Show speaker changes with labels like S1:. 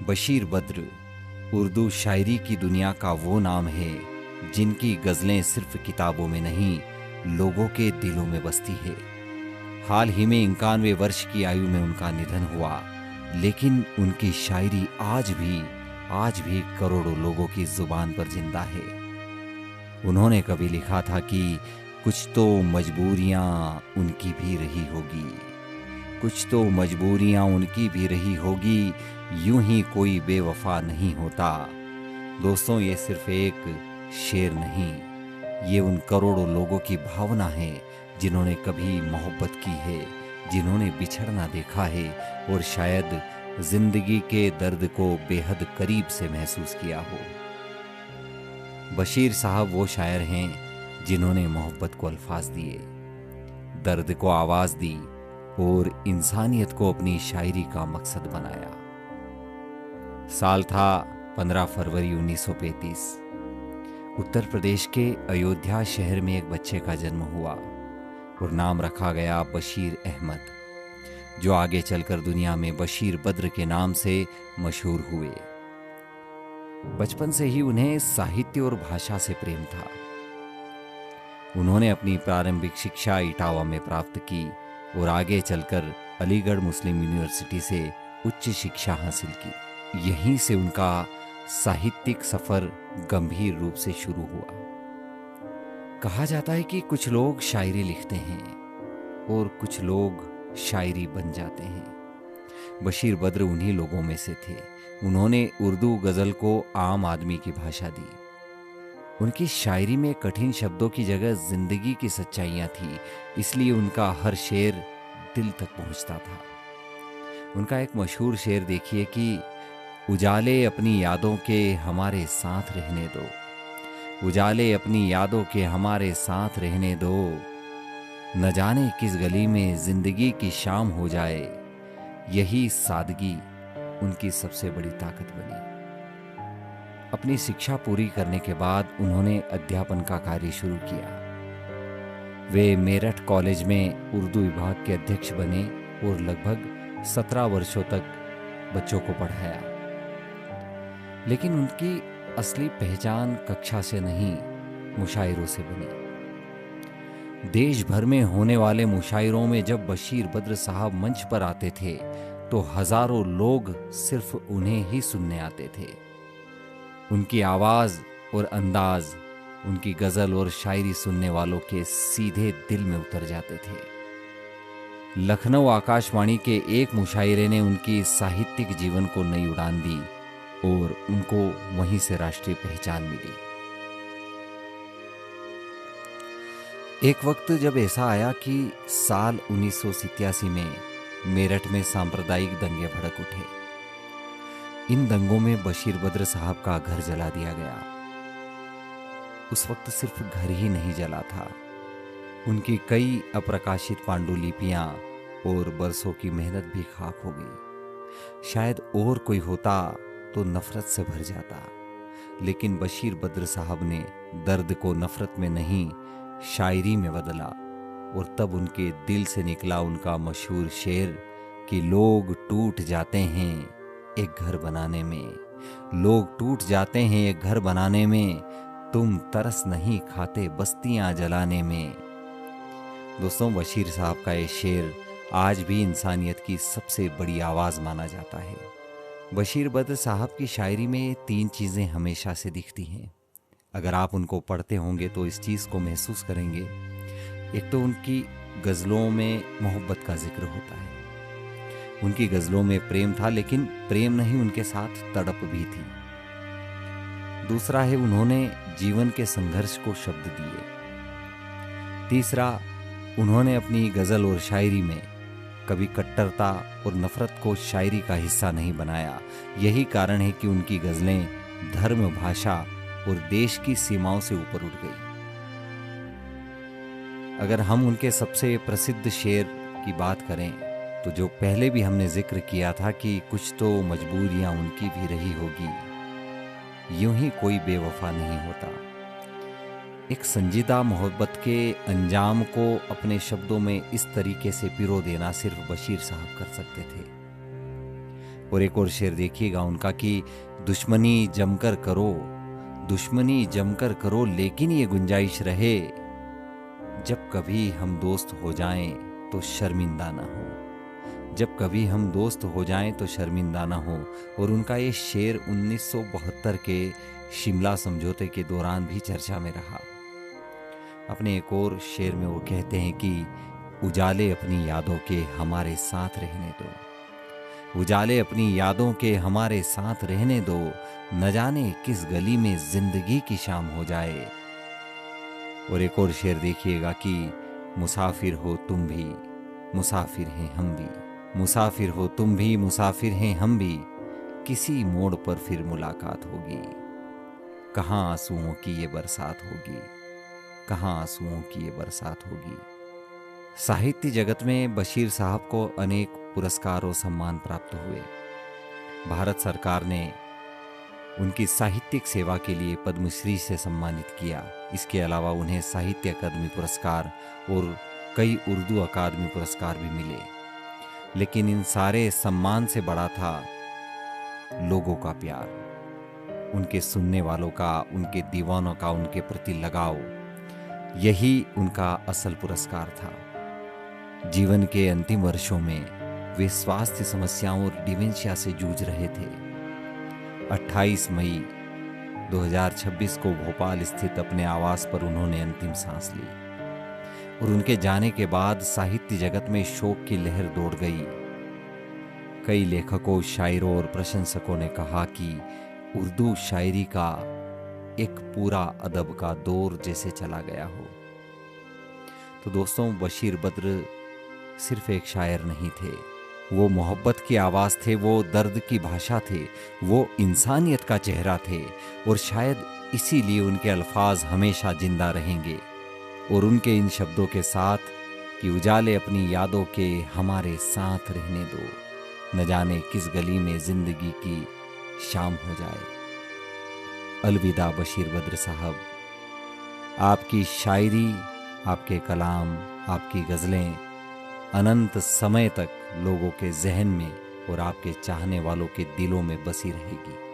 S1: बशीर बद्र उर्दू शायरी की दुनिया का वो नाम है जिनकी गज़लें सिर्फ किताबों में नहीं, लोगों के दिलों में बसती है। हाल ही में 91 वर्ष की आयु में उनका निधन हुआ, लेकिन उनकी शायरी आज भी करोड़ों लोगों की जुबान पर जिंदा है। उन्होंने कभी लिखा था कि कुछ तो मजबूरियां उनकी भी रही होगी, कुछ तो मजबूरियां उनकी भी रही होगी, यूं ही कोई बेवफा नहीं होता। दोस्तों, ये सिर्फ एक शेर नहीं, ये उन करोड़ों लोगों की भावना है जिन्होंने कभी मोहब्बत की है, जिन्होंने बिछड़ना देखा है और शायद जिंदगी के दर्द को बेहद करीब से महसूस किया हो। बशीर साहब वो शायर हैं जिन्होंने मोहब्बत को अल्फाज दिए, दर्द को आवाज दी और इंसानियत को अपनी शायरी का मकसद बनाया। साल था 15 फरवरी 1935। उत्तर प्रदेश के अयोध्या शहर में एक बच्चे का जन्म हुआ और नाम रखा गया बशीर अहमद, जो आगे चलकर दुनिया में बशीर बद्र के नाम से मशहूर हुए। बचपन से ही उन्हें साहित्य और भाषा से प्रेम था। उन्होंने अपनी प्रारंभिक शिक्षा इटावा में प्राप्त की और आगे चलकर अलीगढ़ मुस्लिम यूनिवर्सिटी से उच्च शिक्षा हासिल की। यहीं से उनका साहित्यिक सफर गंभीर रूप से शुरू हुआ। कहा जाता है कि कुछ लोग शायरी लिखते हैं और कुछ लोग शायरी बन जाते हैं। बशीर बद्र उन्हीं लोगों में से थे। उन्होंने उर्दू गज़ल को आम आदमी की भाषा दी। उनकी शायरी में कठिन शब्दों की जगह जिंदगी की सच्चाइयाँ थी, इसलिए उनका हर शेर दिल तक पहुँचता था। उनका एक मशहूर शेर देखिए कि उजाले अपनी यादों के हमारे साथ रहने दो, उजाले अपनी यादों के हमारे साथ रहने दो, न जाने किस गली में जिंदगी की शाम हो जाए। यही सादगी उनकी सबसे बड़ी ताकत बनी। अपनी शिक्षा पूरी करने के बाद उन्होंने अध्यापन का कार्य शुरू किया। वे मेरठ कॉलेज में उर्दू विभाग के अध्यक्ष बने और लगभग 17 वर्षों तक बच्चों को पढ़ाया। लेकिन उनकी असली पहचान कक्षा से नहीं, मुशायरों से बनी। देश भर में होने वाले मुशायरों में जब बशीर बद्र साहब मंच पर आते थे तो हजारों लोग सिर्फ उन्हें ही सुनने आते थे। उनकी आवाज और अंदाज, उनकी गजल और शायरी सुनने वालों के सीधे दिल में उतर जाते थे। लखनऊ आकाशवाणी के एक मुशायरे ने उनकी साहित्यिक जीवन को नई उड़ान दी और उनको वहीं से राष्ट्रीय पहचान मिली। एक वक्त जब ऐसा आया कि साल 1987 में मेरठ में सांप्रदायिक दंगे भड़क उठे। इन दंगों में बशीर बद्र साहब का घर जला दिया गया। उस वक्त सिर्फ घर ही नहीं जला था, उनकी कई अप्रकाशित पांडुलिपियां और बरसों की मेहनत भी खाक हो गई। शायद और कोई होता तो नफरत से भर जाता, लेकिन बशीर बद्र साहब ने दर्द को नफरत में नहीं, शायरी में बदला और तब उनके दिल से निकला उनका मशहूर शेर कि लोग टूट जाते हैं एक घर बनाने में, लोग टूट जाते हैं एक घर बनाने में, तुम तरस नहीं खाते बस्तियां जलाने में। दोस्तों, बशीर साहब का ये शेर आज भी इंसानियत की सबसे बड़ी आवाज माना जाता है। बशीर बद्र साहब की शायरी में 3 चीजें हमेशा से दिखती हैं। अगर आप उनको पढ़ते होंगे तो इस चीज को महसूस करेंगे। एक तो उनकी गजलों में मोहब्बत का जिक्र होता है। उनकी गजलों में प्रेम था, लेकिन प्रेम नहीं, उनके साथ तड़प भी थी। दूसरा है, उन्होंने जीवन के संघर्ष को शब्द दिए। तीसरा, उन्होंने अपनी गजल और शायरी में कभी कट्टरता और नफरत को शायरी का हिस्सा नहीं बनाया। यही कारण है कि उनकी गजलें धर्म, भाषा और देश की सीमाओं से ऊपर उठ गई। अगर हम उनके सबसे प्रसिद्ध शेर की बात करें तो जो पहले भी हमने जिक्र किया था कि कुछ तो मजबूरियां उनकी भी रही होगी, यूं ही कोई बेवफा नहीं होता। एक संजीदा मोहब्बत के अंजाम को अपने शब्दों में इस तरीके से पिरो देना सिर्फ बशीर साहब कर सकते थे। और एक और शेर देखिएगा उनका कि दुश्मनी जमकर करो लेकिन ये गुंजाइश रहे, जब कभी हम दोस्त हो जाएं तो शर्मिंदा ना हो, जब कभी हम दोस्त हो जाएं तो शर्मिंदा ना हो। और उनका ये शेर 1972 के शिमला समझौते के दौरान भी चर्चा में रहा। अपने एक और शेर में वो कहते हैं कि उजाले अपनी यादों के हमारे साथ रहने दो, उजाले अपनी यादों के हमारे साथ रहने दो, न जाने किस गली में जिंदगी की शाम हो जाए। और एक और शेर देखिएगा कि मुसाफिर हो तुम भी, मुसाफिर हैं हम भी, मुसाफिर हो तुम भी, मुसाफिर हैं हम भी, किसी मोड़ पर फिर मुलाकात होगी, कहाँ आंसुओं की ये बरसात होगी, कहाँ आंसुओं की ये बरसात होगी। साहित्य जगत में बशीर साहब को अनेक पुरस्कार और सम्मान प्राप्त हुए। भारत सरकार ने उनकी साहित्यिक सेवा के लिए पद्मश्री से सम्मानित किया। इसके अलावा उन्हें साहित्य अकादमी पुरस्कार और कई उर्दू अकादमी पुरस्कार भी मिले। लेकिन इन सारे सम्मान से बड़ा था लोगों का प्यार, उनके सुनने वालों का, उनके दीवानों का उनके प्रति लगाव। यही उनका असल पुरस्कार था। जीवन के अंतिम वर्षों में वे स्वास्थ्य समस्याओं और डिमेंशिया से जूझ रहे थे। 28 मई 2026 को भोपाल स्थित अपने आवास पर उन्होंने अंतिम सांस ली और उनके जाने के बाद साहित्य जगत में शोक की लहर दौड़ गई। कई लेखकों, शायरों और प्रशंसकों ने कहा कि उर्दू शायरी का एक पूरा अदब का दौर जैसे चला गया हो। तो दोस्तों, बशीर बद्र सिर्फ एक शायर नहीं थे, वो मोहब्बत की आवाज़ थे, वो दर्द की भाषा थे, वो इंसानियत का चेहरा थे। और शायद इसीलिए उनके अल्फाज हमेशा जिंदा रहेंगे। और उनके इन शब्दों के साथ कि उजाले अपनी यादों के हमारे साथ रहने दो, न जाने किस गली में जिंदगी की शाम हो जाए। अलविदा बशीर बद्र साहब। आपकी शायरी, आपके कलाम, आपकी गज़लें अनंत समय तक लोगों के जहन में और आपके चाहने वालों के दिलों में बसी रहेगी।